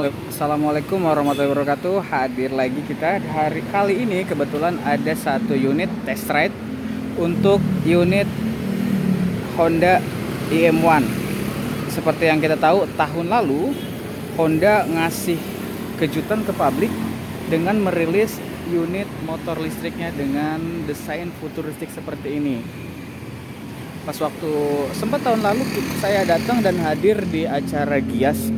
Assalamualaikum warahmatullahi wabarakatuh. Hadir lagi kita hari kali ini, kebetulan ada satu unit test ride untuk unit Honda IM1. Seperti yang kita tahu, tahun lalu Honda ngasih kejutan ke publik dengan merilis unit motor listriknya dengan desain futuristik seperti ini. Pas waktu sempat tahun lalu saya datang dan hadir di acara Gias,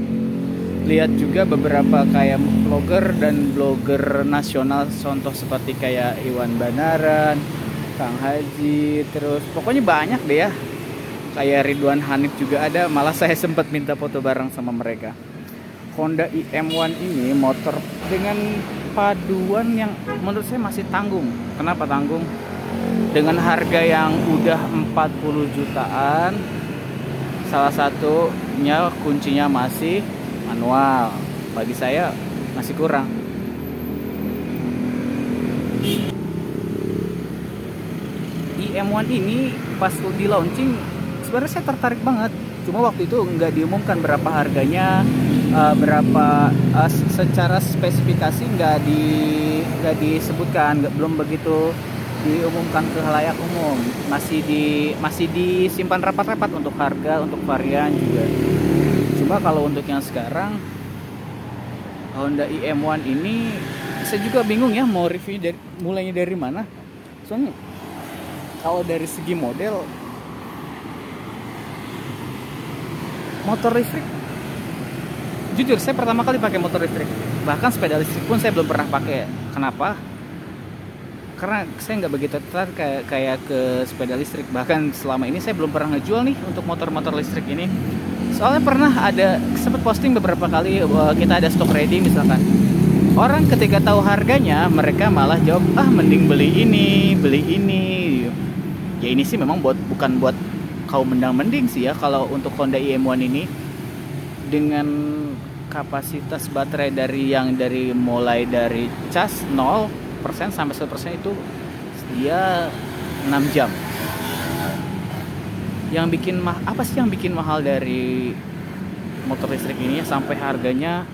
lihat juga beberapa kayak vlogger dan blogger nasional, contoh seperti kayak Iwan Banaran, Kang Haji, terus pokoknya banyak deh ya, kayak Ridwan Hanif juga ada. Malah saya sempat minta foto bareng sama mereka. Honda IM1 ini motor dengan paduan yang menurut saya masih tanggung. Kenapa tanggung? Dengan harga yang udah 40 jutaan, salah satunya kuncinya masih manual. Bagi saya masih kurang. IM1 ini pas di launching sebenarnya saya tertarik banget. Cuma waktu itu nggak diumumkan berapa harganya, berapa secara spesifikasi nggak disebutkan, belum begitu diumumkan ke khalayak umum. Masih disimpan rapat-rapat untuk harga, untuk varian juga. Cuma kalau untuk yang sekarang Honda IM1 ini saya juga bingung ya mau review mulainya dari mana. Soalnya kalau dari segi model, motor listrik, jujur saya pertama kali pakai motor listrik. Bahkan sepeda listrik pun saya belum pernah pakai. Kenapa? Karena saya nggak begitu tertarik kayak ke sepeda listrik. Bahkan selama ini saya belum pernah ngejual nih untuk motor-motor listrik ini. Soalnya pernah ada sempat posting beberapa kali, kita ada stok ready misalkan. Orang ketika tahu harganya mereka malah jawab, mending beli ini. Ya ini sih memang bukan buat kaum mendang-mending sih ya. Kalau untuk Honda IM1 ini dengan kapasitas baterai mulai dari cas 0% sampai 100% itu dia 6 jam. Yang bikin apa sih yang bikin mahal dari motor listrik ini ya, sampai harganya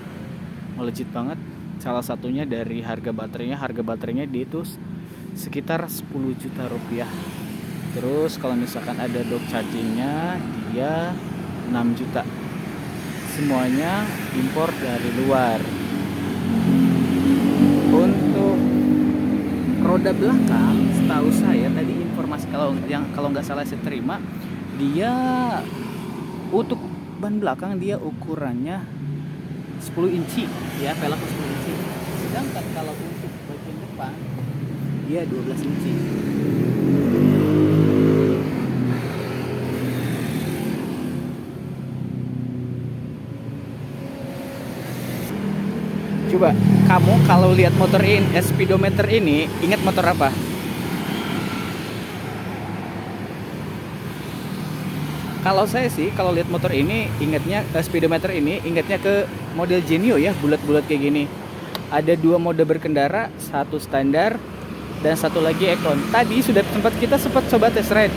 melejit banget? Salah satunya dari harga baterainya dia itu sekitar 10 juta rupiah. Terus kalau misalkan ada dock chargingnya dia 6 juta. Semuanya impor dari luar. Untuk roda belakang, setahu saya tadi informasi kalau nggak salah saya terima, dia untuk ban belakang dia ukurannya 10 inci ya, velg 10 inci. Sedangkan kalau untuk bagian depan dia 12 inci. Coba kamu kalau lihat motor ini, speedometer ini, ingat motor apa? Kalau saya sih, kalau lihat motor ini, ingatnya speedometer ini, ingatnya ke model Genio ya, bulat-bulat kayak gini. Ada 2 mode berkendara, satu standar dan satu lagi Econ. Tadi kita sempat coba test ride.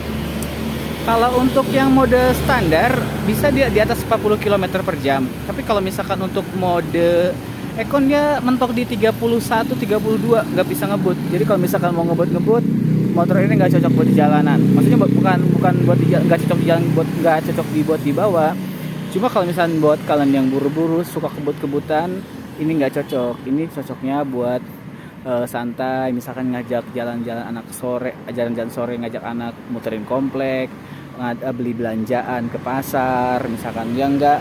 Kalau untuk yang mode standar bisa dia di atas 40 km per jam. Tapi kalau misalkan untuk mode Econ dia mentok di 31, 32, nggak bisa ngebut. Jadi kalau misalkan mau ngebut, motor ini nggak cocok buat di jalanan. Maksudnya bukan buat nggak cocok di jalan, nggak cocok dibuat di bawah. Cuma kalau misalkan buat kalian yang buru-buru suka kebut-kebutan, ini nggak cocok. Ini cocoknya buat santai, misalkan ngajak jalan-jalan sore, ngajak anak muterin komplek, beli belanjaan ke pasar, misalkan. Yang enggak,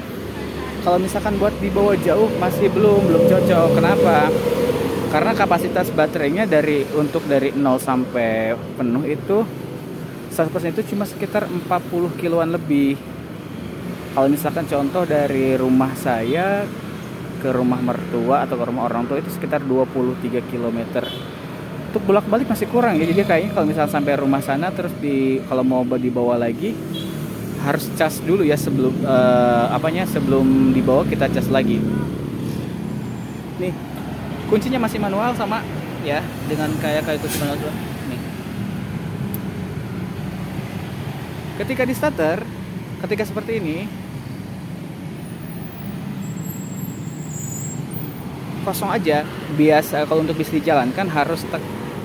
kalau misalkan buat dibawa jauh masih belum cocok. Kenapa? Karena kapasitas baterainya dari 0 sampai penuh itu 100% itu cuma sekitar 40 kiloan lebih. Kalau misalkan contoh dari rumah saya ke rumah mertua atau ke rumah orang tua itu sekitar 23 km. Untuk bolak-balik masih kurang ya. Jadi kayaknya kalau misalkan sampai rumah sana terus kalau mau dibawa lagi harus cas dulu ya sebelum sebelum dibawa kita cas lagi. Nih, kuncinya masih manual sama ya, dengan kayak kunci manual nih. Ketika di starter, ketika seperti ini, kosong aja. Biasa kalau untuk bisa dijalankan harus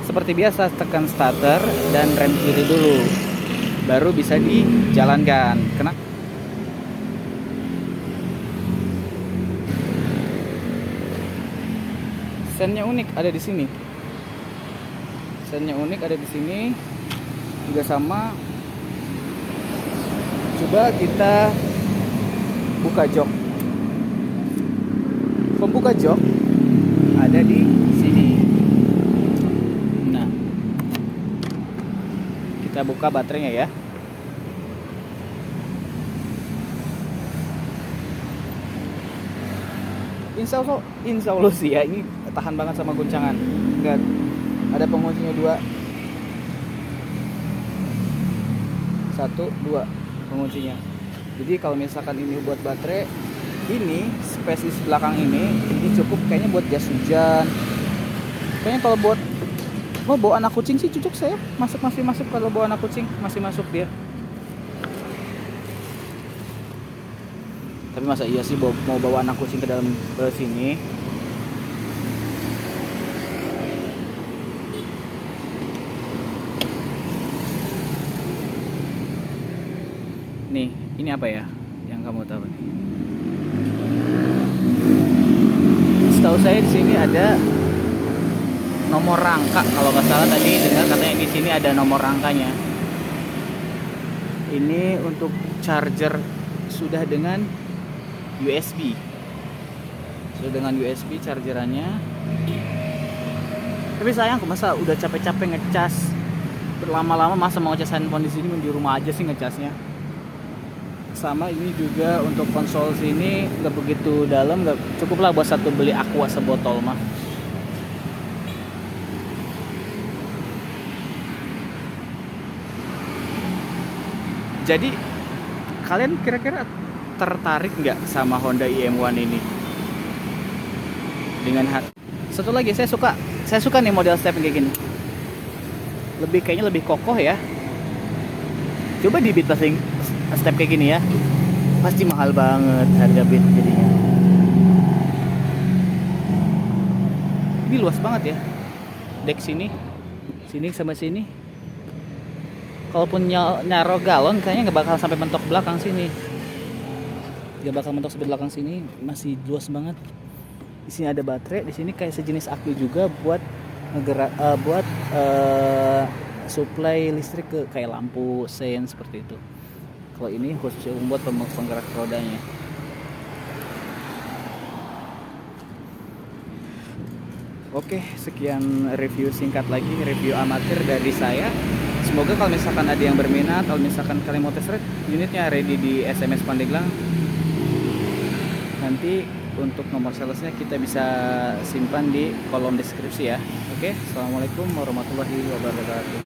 seperti biasa tekan starter dan rem kiri dulu, baru bisa dijalankan. Sennya unik ada di sini. Sennya unik ada di sini juga sama. Coba kita buka jok. Pembuka jok ada di sini. Nah, kita buka baterainya ya. Insya Allah sih ya, ini tahan banget sama guncangan. Enggak ada penguncinya 2, 1, 2 penguncinya. Jadi kalau misalkan ini buat baterai, ini space di belakang ini cukup kayaknya buat jas hujan. Kayaknya kalau buat bawa anak kucing sih cocok, saya masih masuk. Kalau bawa anak kucing masih masuk dia. Tapi masa iya sih mau bawa anak kucing ke dalam sini? Nih, ini apa ya yang kamu tahu nih? Setahu saya di sini ada nomor rangka, kalau nggak salah tadi dengar katanya di sini ada nomor rangkanya. Ini untuk charger sudah dengan USB. Sudah dengan USB chargerannya. Tapi sayang, masa udah capek-capek ngecas berlama-lama, masa mau ngecas handphone di sini, di rumah aja sih ngecasnya. Sama ini juga untuk konsol sini nggak begitu dalam, nggak cukup lah buat satu beli aqua sebotol mah. Jadi kalian kira-kira tertarik nggak sama Honda IM1 ini? Satu lagi, saya suka nih model step kayak gini. Kayaknya lebih kokoh ya. Coba di Beat passing step kayak gini ya, pasti mahal banget harga Beat jadinya. Ini luas banget ya, dek sini sama sini. Kalaupun nyaro galon kayaknya nggak bakal sampai mentok belakang sini. Nggak bakal mentok sampai belakang sini, masih luas banget. Di sini ada baterai, di sini kayak sejenis aki juga buat supply listrik ke kayak lampu sen seperti itu. Kalau ini khususnya buat penggerak rodanya. Oke, sekian review singkat lagi, review amatir dari saya. Semoga kalau misalkan ada yang berminat, kalau misalkan kalian mau test ride, unitnya ready di SMS Pandeglang. Nanti untuk nomor salesnya kita bisa simpan di kolom deskripsi ya. Oke, assalamualaikum warahmatullahi wabarakatuh.